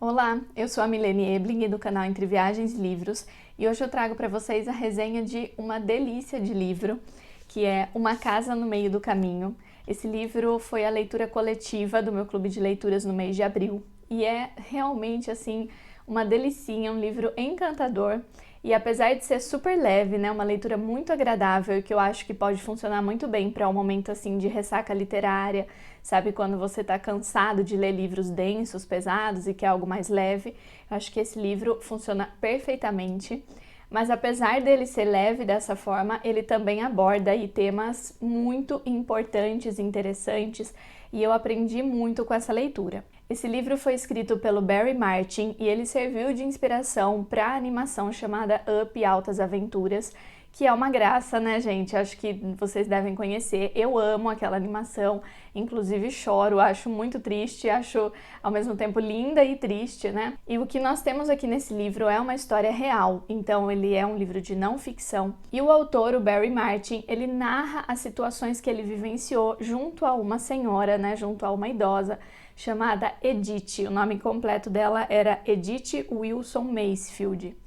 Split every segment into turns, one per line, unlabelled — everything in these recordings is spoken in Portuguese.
Olá, eu sou a Milene Ebling do canal Entre Viagens e Livros e hoje eu trago para vocês a resenha de uma delícia de livro, que é Uma Casa no Meio do Caminho. Esse livro foi a leitura coletiva do meu clube de leituras no mês de abril e é realmente assim uma delicinha, um livro encantador. E apesar de ser super leve, né, uma leitura muito agradável e que eu acho que pode funcionar muito bem para um momento assim de ressaca literária, sabe, quando você está cansado de ler livros densos, pesados e quer algo mais leve, eu acho que esse livro funciona perfeitamente. Mas apesar dele ser leve dessa forma, ele também aborda aí temas muito importantes e interessantes e eu aprendi muito com essa leitura. Esse livro foi escrito pelo Barry Martin e ele serviu de inspiração para a animação chamada Up Altas Aventuras, que é uma graça, né, gente? Acho que vocês devem conhecer. Eu amo aquela animação, inclusive choro, acho muito triste, acho ao mesmo tempo linda e triste, né? E o que nós temos aqui nesse livro é uma história real, então ele é um livro de não ficção. E o autor, o Barry Martin, ele narra as situações que ele vivenciou junto a uma senhora, né, junto a uma idosa, chamada Edith. O nome completo dela era Edith Wilson Macefield.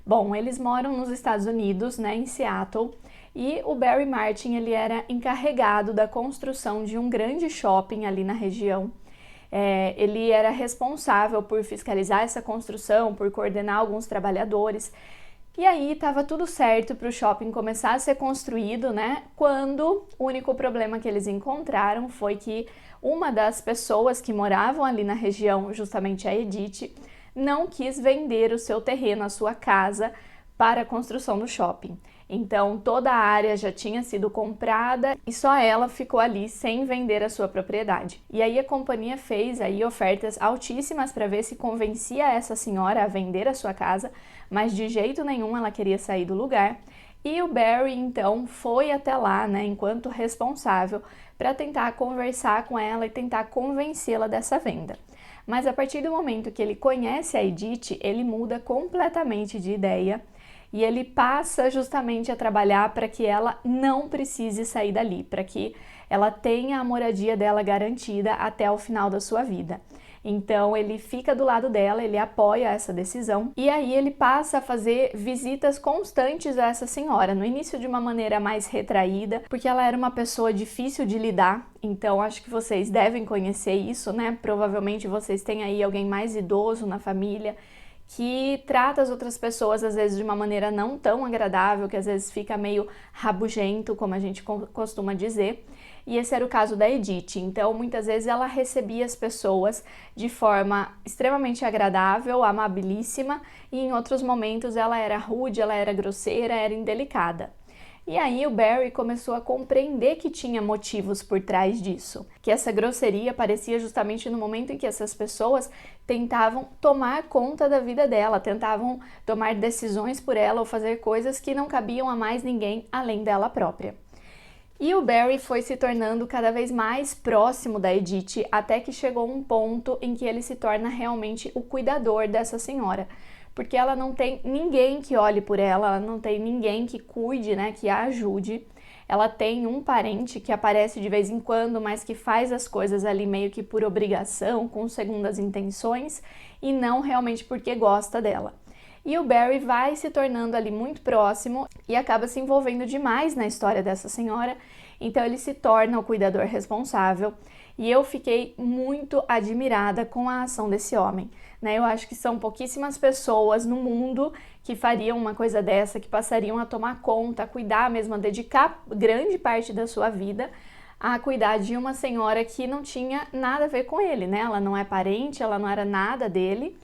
Bom, eles moram nos Estados Unidos, né, em Seattle, e o Barry Martin ele era encarregado da construção de um grande shopping ali na região. Ele era responsável por fiscalizar essa construção, por coordenar alguns trabalhadores. E aí estava tudo certo para o shopping começar a ser construído, né? Quando o único problema que eles encontraram foi que uma das pessoas que moravam ali na região, justamente a Edith, não quis vender o seu terreno, a sua casa, para a construção do shopping. Então toda a área já tinha sido comprada e só ela ficou ali sem vender a sua propriedade. E aí a companhia fez aí ofertas altíssimas para ver se convencia essa senhora a vender a sua casa, mas de jeito nenhum ela queria sair do lugar. E o Barry então foi até lá, né, enquanto responsável, para tentar conversar com ela e tentar convencê-la dessa venda. Mas a partir do momento que ele conhece a Edith, ele muda completamente de ideia e ele passa justamente a trabalhar para que ela não precise sair dali, para que ela tenha a moradia dela garantida até o final da sua vida. Então ele fica do lado dela, ele apoia essa decisão e aí ele passa a fazer visitas constantes a essa senhora, no início de uma maneira mais retraída, porque ela era uma pessoa difícil de lidar, então acho que vocês devem conhecer isso, né? Provavelmente vocês têm aí alguém mais idoso na família que trata as outras pessoas às vezes de uma maneira não tão agradável, que às vezes fica meio rabugento, como a gente costuma dizer. E esse era o caso da Edith. Então, muitas vezes ela recebia as pessoas de forma extremamente agradável, amabilíssima, e em outros momentos ela era rude, ela era grosseira, era indelicada. E aí o Barry começou a compreender que tinha motivos por trás disso, que essa grosseria aparecia justamente no momento em que essas pessoas tentavam tomar conta da vida dela, tentavam tomar decisões por ela ou fazer coisas que não cabiam a mais ninguém além dela própria. E o Barry foi se tornando cada vez mais próximo da Edith, até que chegou um ponto em que ele se torna realmente o cuidador dessa senhora, porque ela não tem ninguém que olhe por ela, ela não tem ninguém que cuide, né, que a ajude. Ela tem um parente que aparece de vez em quando, mas que faz as coisas ali meio que por obrigação, com segundas intenções, e não realmente porque gosta dela. E o Barry vai se tornando ali muito próximo e acaba se envolvendo demais na história dessa senhora, então ele se torna o cuidador responsável e eu fiquei muito admirada com a ação desse homem, né? Eu acho que são pouquíssimas pessoas no mundo que fariam uma coisa dessa, que passariam a tomar conta, a cuidar mesmo, a dedicar grande parte da sua vida a cuidar de uma senhora que não tinha nada a ver com ele, né? Ela não é parente, ela não era nada dele.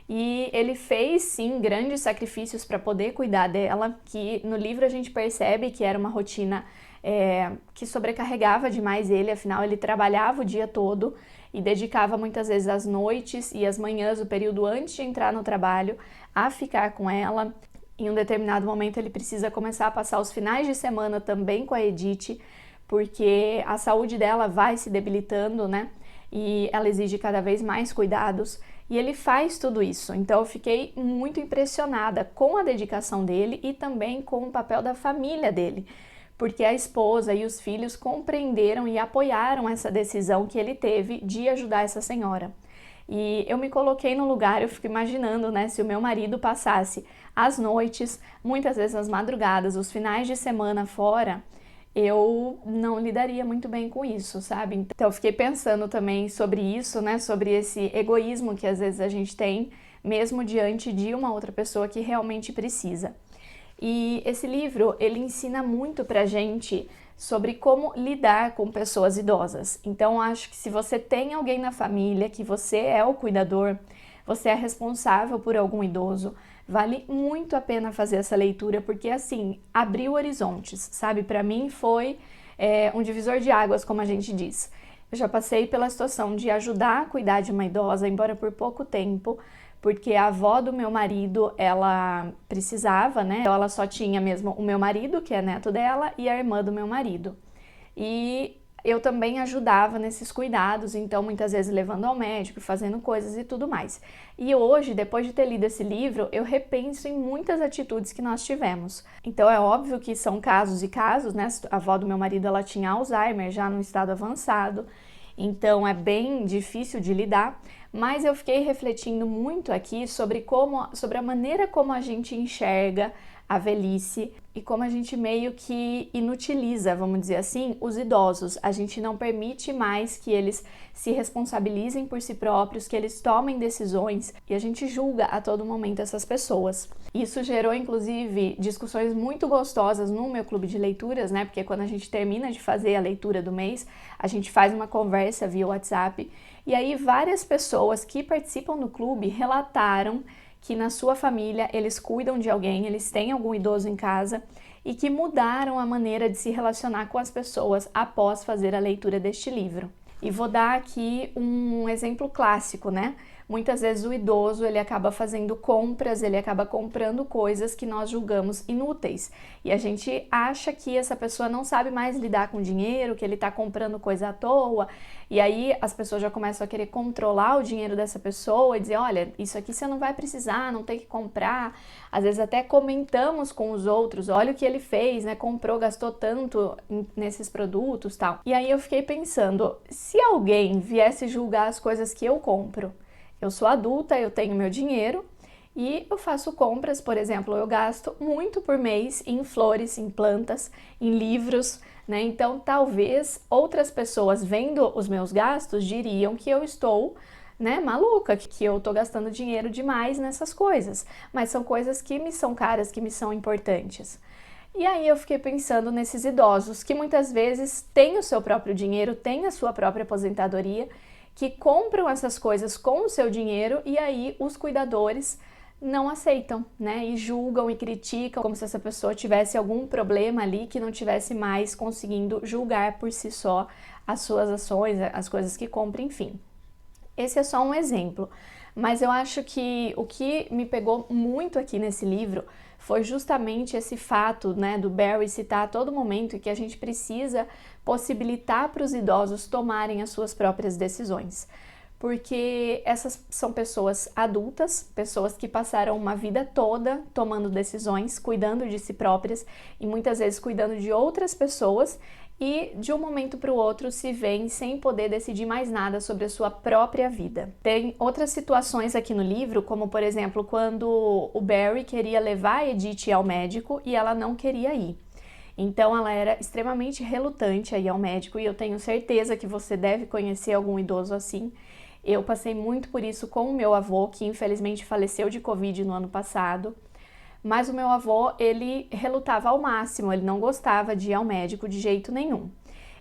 E ele fez sim grandes sacrifícios para poder cuidar dela, que no livro a gente percebe que era uma rotina que sobrecarregava demais ele, afinal ele trabalhava o dia todo e dedicava muitas vezes as noites e as manhãs, o período antes de entrar no trabalho, a ficar com ela. Em um determinado momento ele precisa começar a passar os finais de semana também com a Edith, porque a saúde dela vai se debilitando, né? E ela exige cada vez mais cuidados. E ele faz tudo isso, então eu fiquei muito impressionada com a dedicação dele e também com o papel da família dele, porque a esposa e os filhos compreenderam e apoiaram essa decisão que ele teve de ajudar essa senhora. E eu me coloquei no lugar, eu fico imaginando, né, se o meu marido passasse as noites, muitas vezes as madrugadas, os finais de semana fora, eu não lidaria muito bem com isso, sabe? Então eu fiquei pensando também sobre isso, né, sobre esse egoísmo que às vezes a gente tem, mesmo diante de uma outra pessoa que realmente precisa. E esse livro, ele ensina muito pra gente sobre como lidar com pessoas idosas. Então, acho que se você tem alguém na família, que você é o cuidador, você é responsável por algum idoso, vale muito a pena fazer essa leitura, porque assim, abriu horizontes, sabe? Para mim foi um divisor de águas, como a gente diz. Eu já passei pela situação de ajudar a cuidar de uma idosa, embora por pouco tempo, porque a avó do meu marido, ela precisava, né? Então ela só tinha mesmo o meu marido, que é neto dela, e a irmã do meu marido. E eu também ajudava nesses cuidados, então muitas vezes levando ao médico, fazendo coisas e tudo mais. E hoje, depois de ter lido esse livro, eu repenso em muitas atitudes que nós tivemos. Então é óbvio que são casos e casos, né? A avó do meu marido, ela tinha Alzheimer, já no estado avançado, então é bem difícil de lidar, mas eu fiquei refletindo muito aqui sobre a maneira como a gente enxerga a velhice e como a gente meio que inutiliza, vamos dizer assim, os idosos. A gente não permite mais que eles se responsabilizem por si próprios, que eles tomem decisões, e a gente julga a todo momento essas pessoas. Isso gerou, inclusive, discussões muito gostosas no meu clube de leituras, né? Porque quando a gente termina de fazer a leitura do mês, a gente faz uma conversa via WhatsApp, e aí várias pessoas que participam do clube relataram que na sua família eles cuidam de alguém, eles têm algum idoso em casa e que mudaram a maneira de se relacionar com as pessoas após fazer a leitura deste livro. E vou dar aqui um exemplo clássico, né? Muitas vezes o idoso, ele acaba fazendo compras, ele acaba comprando coisas que nós julgamos inúteis. E a gente acha que essa pessoa não sabe mais lidar com dinheiro, que ele está comprando coisa à toa. E aí as pessoas já começam a querer controlar o dinheiro dessa pessoa e dizer, olha, isso aqui você não vai precisar, não tem que comprar. Às vezes até comentamos com os outros, olha o que ele fez, né? Comprou, gastou tanto nesses produtos, tal. E aí eu fiquei pensando, se alguém viesse julgar as coisas que eu compro, eu sou adulta, eu tenho meu dinheiro e eu faço compras, por exemplo, eu gasto muito por mês em flores, em plantas, em livros, né? Então, talvez outras pessoas vendo os meus gastos diriam que eu estou, né, maluca, que eu tô gastando dinheiro demais nessas coisas, mas são coisas que me são caras, que me são importantes. E aí eu fiquei pensando nesses idosos que muitas vezes têm o seu próprio dinheiro, têm a sua própria aposentadoria, que compram essas coisas com o seu dinheiro e aí os cuidadores não aceitam, né? E julgam e criticam como se essa pessoa tivesse algum problema ali que não tivesse mais conseguindo julgar por si só as suas ações, as coisas que compra, enfim. Esse é só um exemplo, mas eu acho que o que me pegou muito aqui nesse livro foi justamente esse fato, né, do Barry citar a todo momento que a gente precisa possibilitar para os idosos tomarem as suas próprias decisões. Porque essas são pessoas adultas, pessoas que passaram uma vida toda tomando decisões, cuidando de si próprias e muitas vezes cuidando de outras pessoas, e de um momento para o outro se veem sem poder decidir mais nada sobre a sua própria vida. Tem outras situações aqui no livro, como por exemplo, quando o Barry queria levar a Edith ao médico e ela não queria ir. Então ela era extremamente relutante a ir ao médico e eu tenho certeza que você deve conhecer algum idoso assim. Eu passei muito por isso com o meu avô, que infelizmente faleceu de Covid no ano passado. Mas o meu avô, ele relutava ao máximo, ele não gostava de ir ao médico de jeito nenhum.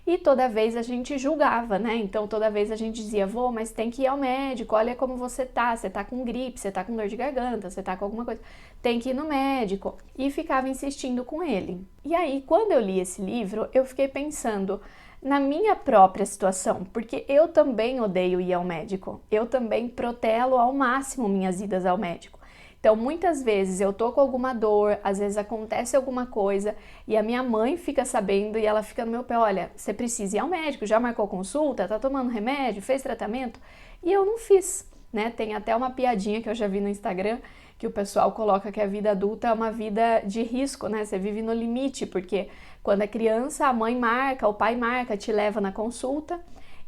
E toda vez a gente julgava, né? Então toda vez a gente dizia, vô, mas tem que ir ao médico, olha como você tá com gripe, você tá com dor de garganta, você tá com alguma coisa, tem que ir no médico. E ficava insistindo com ele. E aí, quando eu li esse livro, eu fiquei pensando na minha própria situação, porque eu também odeio ir ao médico, eu também protelo ao máximo minhas idas ao médico. Então, muitas vezes eu tô com alguma dor, às vezes acontece alguma coisa e a minha mãe fica sabendo e ela fica no meu pé, olha, você precisa ir ao médico, já marcou consulta, tá tomando remédio, fez tratamento? E eu não fiz, né? Tem até uma piadinha que eu já vi no Instagram, que o pessoal coloca que a vida adulta é uma vida de risco, né? Você vive no limite, porque quando é criança, a mãe marca, o pai marca, te leva na consulta,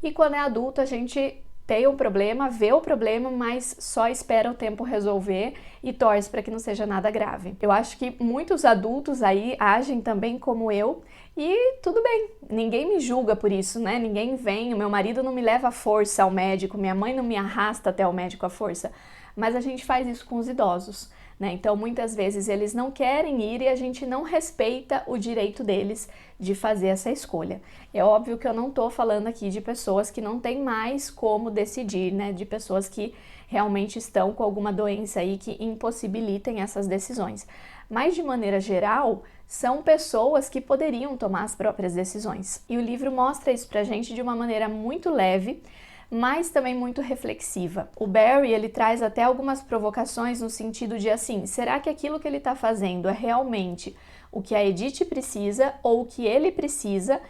e quando é adulto, a gente tem um problema, vê o problema, mas só espera o tempo resolver e torce para que não seja nada grave. Eu acho que muitos adultos aí agem também como eu e tudo bem, ninguém me julga por isso, né? Ninguém vem, o meu marido não me leva à força ao médico, minha mãe não me arrasta até o médico à força, mas a gente faz isso com os idosos, né? Então muitas vezes eles não querem ir e a gente não respeita o direito deles de fazer essa escolha. É óbvio que eu não estou falando aqui de pessoas que não têm mais como decidir, né? De pessoas que realmente estão com alguma doença aí que impossibilitem essas decisões. Mas de maneira geral, são pessoas que poderiam tomar as próprias decisões. E o livro mostra isso pra gente de uma maneira muito leve, mas também muito reflexiva. O Barry, ele traz até algumas provocações no sentido de assim, será que aquilo que ele está fazendo é realmente o que a Edith precisa ou o que ele precisa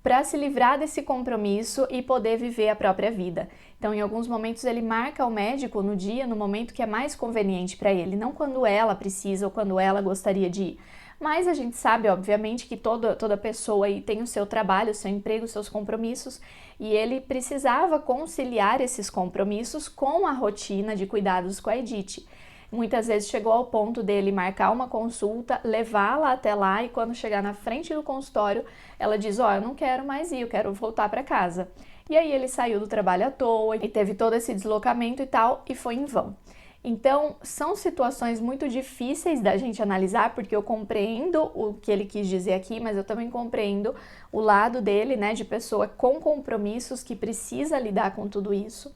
para se livrar desse compromisso e poder viver a própria vida? Então, em alguns momentos, ele marca o médico no dia, no momento que é mais conveniente para ele, não quando ela precisa ou quando ela gostaria de ir. Mas a gente sabe, obviamente, que toda pessoa aí tem o seu trabalho, o seu emprego, os seus compromissos, e ele precisava conciliar esses compromissos com a rotina de cuidados com a Edith. Muitas vezes chegou ao ponto dele marcar uma consulta, levá-la até lá e quando chegar na frente do consultório, ela diz, eu não quero mais ir, eu quero voltar para casa. E aí ele saiu do trabalho à toa e teve todo esse deslocamento e tal, e foi em vão. Então, são situações muito difíceis da gente analisar, porque eu compreendo o que ele quis dizer aqui, mas eu também compreendo o lado dele, né, de pessoa com compromissos que precisa lidar com tudo isso.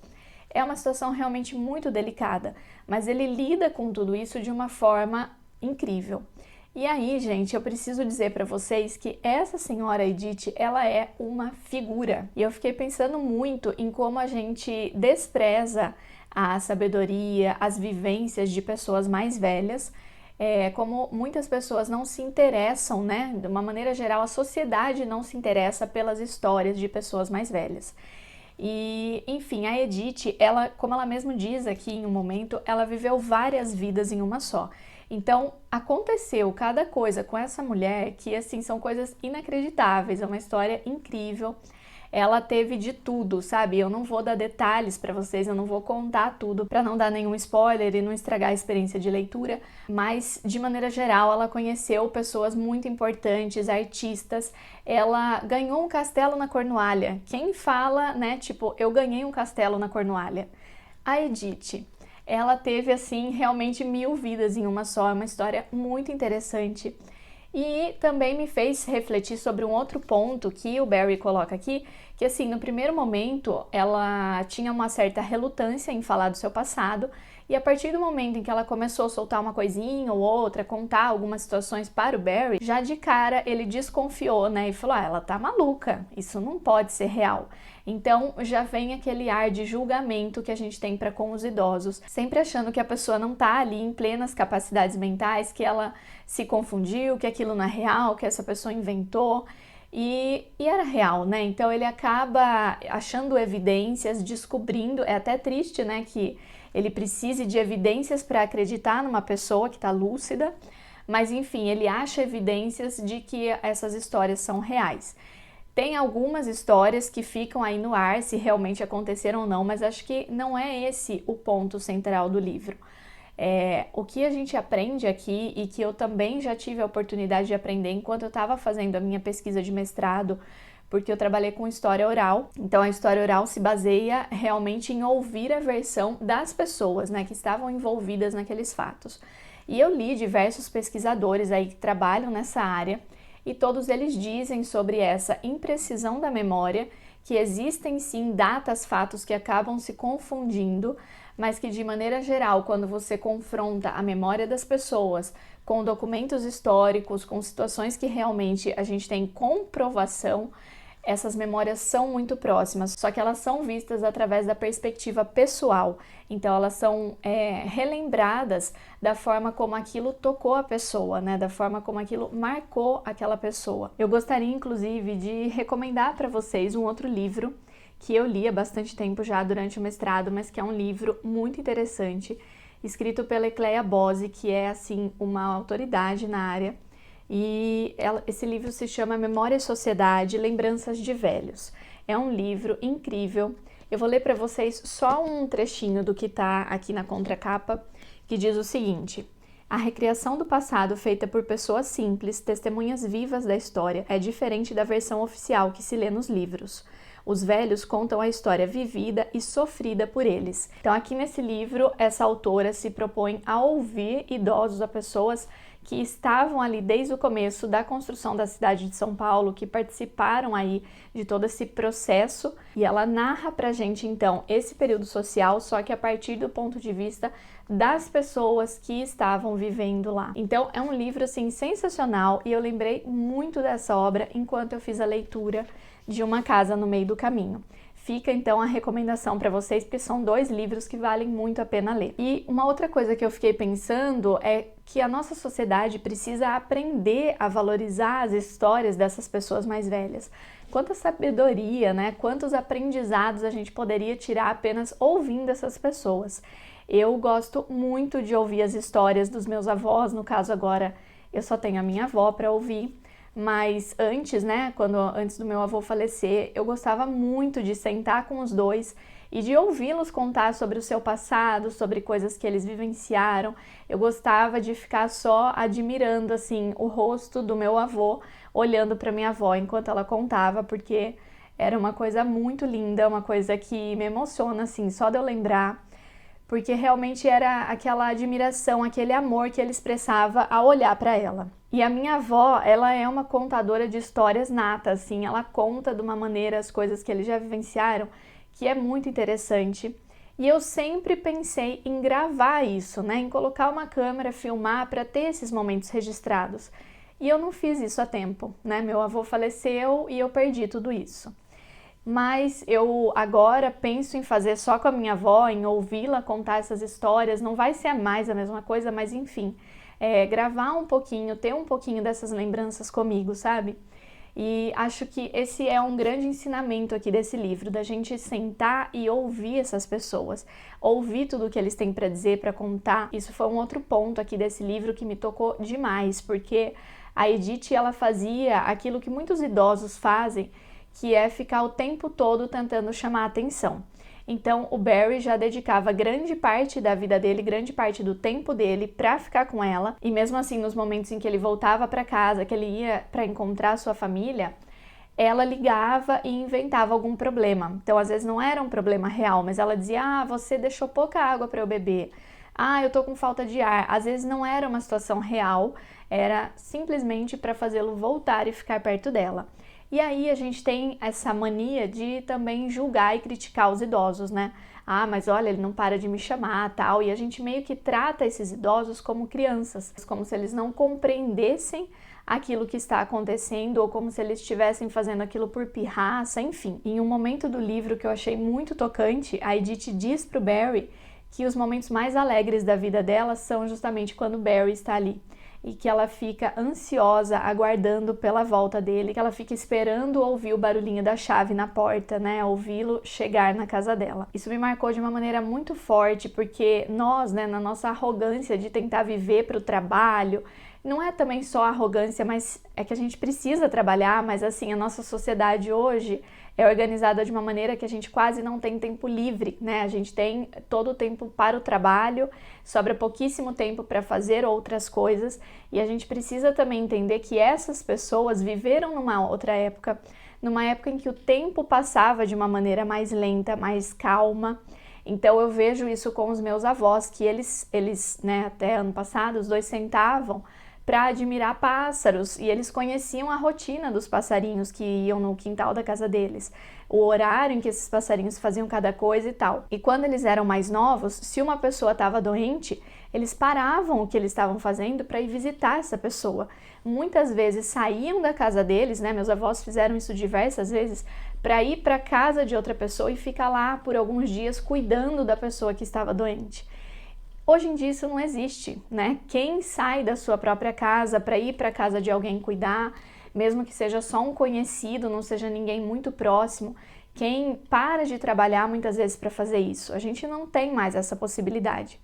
É uma situação realmente muito delicada, mas ele lida com tudo isso de uma forma incrível. E aí, gente, eu preciso dizer para vocês que essa senhora Edith, ela é uma figura. E eu fiquei pensando muito em como a gente despreza a sabedoria, as vivências de pessoas mais velhas, como muitas pessoas não se interessam, né? De uma maneira geral, a sociedade não se interessa pelas histórias de pessoas mais velhas. E, enfim, a Edith, ela, como ela mesmo diz aqui em um momento, ela viveu várias vidas em uma só. Então, aconteceu cada coisa com essa mulher que, assim, são coisas inacreditáveis, é uma história incrível. Ela teve de tudo, sabe? Eu não vou dar detalhes para vocês, eu não vou contar tudo para não dar nenhum spoiler e não estragar a experiência de leitura, mas de maneira geral ela conheceu pessoas muito importantes, artistas. Ela ganhou um castelo na Cornualha. Quem fala, né, tipo, eu ganhei um castelo na Cornualha? A Edith. Ela teve, assim, realmente 1000 vidas em uma só, é uma história muito interessante. E também me fez refletir sobre um outro ponto que o Barry coloca aqui, que assim, no primeiro momento ela tinha uma certa relutância em falar do seu passado, e a partir do momento em que ela começou a soltar uma coisinha ou outra, contar algumas situações para o Barry, já de cara ele desconfiou, né, e falou, ela tá maluca, isso não pode ser real. Então já vem aquele ar de julgamento que a gente tem para com os idosos, sempre achando que a pessoa não tá ali em plenas capacidades mentais, que ela se confundiu, que aquilo não é real, que essa pessoa inventou. E era real, né? Então ele acaba achando evidências, descobrindo, é até triste, né, que ele precise de evidências para acreditar numa pessoa que está lúcida, mas enfim, ele acha evidências de que essas histórias são reais. Tem algumas histórias que ficam aí no ar se realmente aconteceram ou não, mas acho que não é esse o ponto central do livro. O que a gente aprende aqui e que eu também já tive a oportunidade de aprender enquanto eu estava fazendo a minha pesquisa de mestrado, porque eu trabalhei com história oral. Então a história oral se baseia realmente em ouvir a versão das pessoas, né, que estavam envolvidas naqueles fatos. E eu li diversos pesquisadores aí que trabalham nessa área e todos eles dizem sobre essa imprecisão da memória, que existem sim datas, fatos que acabam se confundindo, mas que de maneira geral, quando você confronta a memória das pessoas com documentos históricos, com situações que realmente a gente tem comprovação, essas memórias são muito próximas, só que elas são vistas através da perspectiva pessoal. Então elas são relembradas da forma como aquilo tocou a pessoa, né? Da forma como aquilo marcou aquela pessoa. Eu gostaria, inclusive, de recomendar para vocês um outro livro que eu li há bastante tempo já durante o mestrado, mas que é um livro muito interessante, escrito pela Ecleia Bose, que é, assim, uma autoridade na área. E esse livro se chama Memória e Sociedade, Lembranças de Velhos. É um livro incrível Eu vou ler para vocês só um trechinho do que está aqui na contracapa, que diz o seguinte: a recriação do passado feita por pessoas simples, testemunhas vivas da história, é diferente da versão oficial que se lê nos livros. Os velhos contam a história vivida e sofrida por eles. Então, aqui nesse livro, essa autora se propõe a ouvir idosos, a pessoas que estavam ali desde o começo da construção da cidade de São Paulo, que participaram aí de todo esse processo, e ela narra pra gente então esse período social, só que a partir do ponto de vista das pessoas que estavam vivendo lá. Então é um livro assim sensacional e eu lembrei muito dessa obra enquanto eu fiz a leitura de Uma Casa no Meio do Caminho. Fica então a recomendação para vocês, porque são 2 livros que valem muito a pena ler. E uma outra coisa que eu fiquei pensando é que a nossa sociedade precisa aprender a valorizar as histórias dessas pessoas mais velhas. Quanta sabedoria, né? Quantos aprendizados a gente poderia tirar apenas ouvindo essas pessoas. Eu gosto muito de ouvir as histórias dos meus avós, no caso agora eu só tenho a minha avó para ouvir. Mas antes, né, antes do meu avô falecer, eu gostava muito de sentar com os dois e de ouvi-los contar sobre o seu passado, sobre coisas que eles vivenciaram. Eu gostava de ficar só admirando, assim, o rosto do meu avô, olhando para minha avó enquanto ela contava, porque era uma coisa muito linda, uma coisa que me emociona, assim, só de eu lembrar, porque realmente era aquela admiração, aquele amor que ele expressava ao olhar para ela. E a minha avó, ela é uma contadora de histórias nata, assim, ela conta de uma maneira as coisas que eles já vivenciaram, que é muito interessante. E eu sempre pensei em gravar isso, né, em colocar uma câmera, filmar para ter esses momentos registrados. E eu não fiz isso a tempo, né, meu avô faleceu e eu perdi tudo isso. Mas eu agora penso em fazer só com a minha avó, em ouvi-la contar essas histórias, não vai ser mais a mesma coisa, mas enfim, gravar um pouquinho, ter um pouquinho dessas lembranças comigo, sabe? E acho que esse é um grande ensinamento aqui desse livro, da gente sentar e ouvir essas pessoas, ouvir tudo o que eles têm para dizer, para contar. Isso foi um outro ponto aqui desse livro que me tocou demais, porque a Edith, ela fazia aquilo que muitos idosos fazem, que é ficar o tempo todo tentando chamar a atenção. Então o Barry já dedicava grande parte da vida dele, grande parte do tempo dele para ficar com ela, e mesmo assim nos momentos em que ele voltava para casa, que ele ia para encontrar sua família, ela ligava e inventava algum problema. Então às vezes não era um problema real, mas ela dizia: ah, você deixou pouca água para eu beber, ah, eu tô com falta de ar. Às vezes não era uma situação real, era simplesmente para fazê-lo voltar e ficar perto dela. E aí a gente tem essa mania de também julgar e criticar os idosos, né? Ah, mas olha, ele não para de me chamar, tal. E a gente meio que trata esses idosos como crianças, como se eles não compreendessem aquilo que está acontecendo ou como se eles estivessem fazendo aquilo por pirraça, enfim. Em um momento do livro que eu achei muito tocante, a Edith diz pro Barry que os momentos mais alegres da vida dela são justamente quando o Barry está ali. E que ela fica ansiosa, aguardando pela volta dele, que ela fica esperando ouvir o barulhinho da chave na porta, né, ouvi-lo chegar na casa dela. Isso me marcou de uma maneira muito forte, porque nós, né, na nossa arrogância de tentar viver para o trabalho, não é também só arrogância, mas é que a gente precisa trabalhar, mas assim, a nossa sociedade hoje é organizada de uma maneira que a gente quase não tem tempo livre, né? A gente tem todo o tempo para o trabalho, sobra pouquíssimo tempo para fazer outras coisas, e a gente precisa também entender que essas pessoas viveram numa outra época, numa época em que o tempo passava de uma maneira mais lenta, mais calma. Então eu vejo isso com os meus avós, que eles, né, até ano passado, os dois sentavam para admirar pássaros e eles conheciam a rotina dos passarinhos que iam no quintal da casa deles, o horário em que esses passarinhos faziam cada coisa e tal. E quando eles eram mais novos, se uma pessoa estava doente, eles paravam o que eles estavam fazendo para ir visitar essa pessoa. Muitas vezes saíam da casa deles, né? Meus avós fizeram isso diversas vezes, para ir para a casa de outra pessoa e ficar lá por alguns dias cuidando da pessoa que estava doente. Hoje em dia isso não existe, né? Quem sai da sua própria casa para ir para a casa de alguém cuidar, mesmo que seja só um conhecido, não seja ninguém muito próximo, quem para de trabalhar muitas vezes para fazer isso? A gente não tem mais essa possibilidade.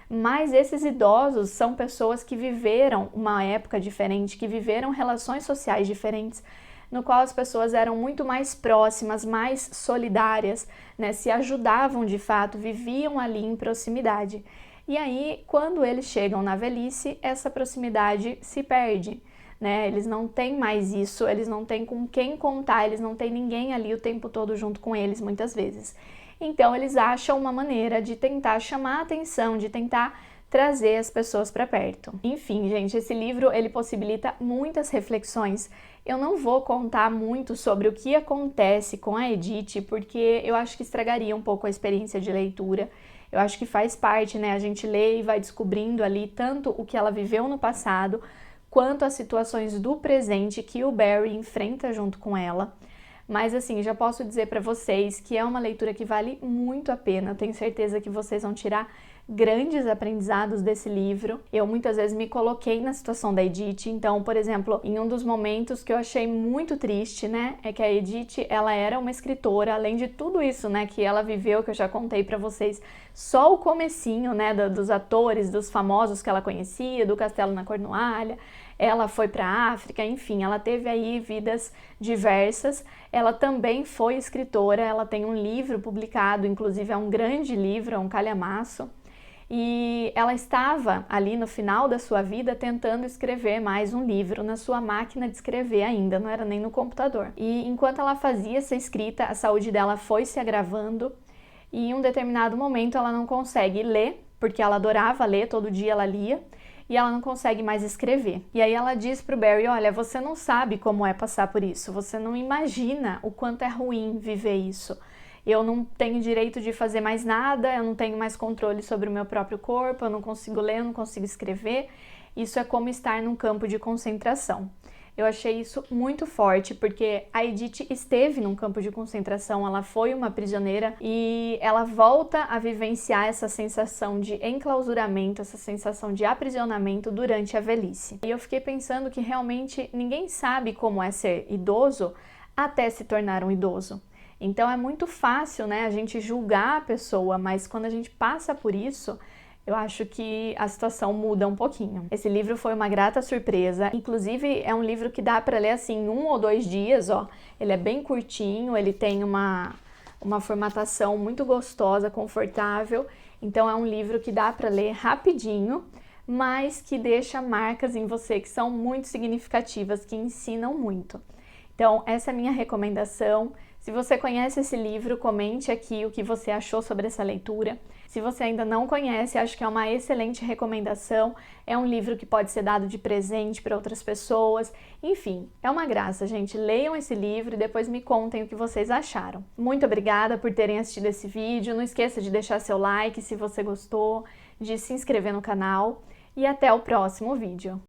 Mas esses idosos são pessoas que viveram uma época diferente, que viveram relações sociais diferentes. no qual as pessoas eram muito mais próximas, mais solidárias, né? Se ajudavam de fato, viviam ali em proximidade. E aí, quando eles chegam na velhice, essa proximidade se perde, né? Eles não têm mais isso, eles não têm com quem contar, eles não têm ninguém ali o tempo todo junto com eles, muitas vezes. Então, eles acham uma maneira de tentar chamar a atenção, de tentar trazer as pessoas para perto. Enfim, gente, esse livro ele possibilita muitas reflexões. Eu não vou contar muito sobre o que acontece com a Edith, porque eu acho que estragaria um pouco a experiência de leitura. Eu acho que faz parte, né? A gente lê e vai descobrindo ali tanto o que ela viveu no passado, quanto as situações do presente que o Barry enfrenta junto com ela. Mas assim, já posso dizer para vocês que é uma leitura que vale muito a pena. Eu tenho certeza que vocês vão tirar grandes aprendizados desse livro. Eu muitas vezes me coloquei na situação da Edith, então, por exemplo, em um dos momentos que eu achei muito triste, né, é que a Edith, ela era uma escritora, além de tudo isso, né, que ela viveu, que eu já contei pra vocês, só o comecinho, né, dos atores, dos famosos que ela conhecia, do Castelo na Cornualha, ela foi para a África, enfim, ela teve aí vidas diversas. Ela também foi escritora, ela tem um livro publicado, inclusive é um grande livro, é um calhamaço. E ela estava ali no final da sua vida tentando escrever mais um livro na sua máquina de escrever ainda, não era nem no computador. E enquanto ela fazia essa escrita, a saúde dela foi se agravando e em um determinado momento ela não consegue ler, porque ela adorava ler, todo dia ela lia, e ela não consegue mais escrever. E aí ela diz pro Barry, olha, você não sabe como é passar por isso, você não imagina o quanto é ruim viver isso. Eu não tenho direito de fazer mais nada, eu não tenho mais controle sobre o meu próprio corpo, eu não consigo ler, eu não consigo escrever. Isso é como estar num campo de concentração. Eu achei isso muito forte, porque a Edith esteve num campo de concentração, ela foi uma prisioneira e ela volta a vivenciar essa sensação de enclausuramento, essa sensação de aprisionamento durante a velhice. E eu fiquei pensando que realmente ninguém sabe como é ser idoso até se tornar um idoso. Então é muito fácil, né, a gente julgar a pessoa, mas quando a gente passa por isso, eu acho que a situação muda um pouquinho. Esse livro foi uma grata surpresa, inclusive é um livro que dá para ler assim em 1 ou 2 dias, ó. Ele é bem curtinho, ele tem uma formatação muito gostosa, confortável, então é um livro que dá para ler rapidinho, mas que deixa marcas em você que são muito significativas, que ensinam muito. Então essa é a minha recomendação. Se você conhece esse livro, comente aqui o que você achou sobre essa leitura. Se você ainda não conhece, acho que é uma excelente recomendação. É um livro que pode ser dado de presente para outras pessoas. Enfim, é uma graça, gente. Leiam esse livro e depois me contem o que vocês acharam. Muito obrigada por terem assistido esse vídeo. Não esqueça de deixar seu like se você gostou, de se inscrever no canal e até o próximo vídeo.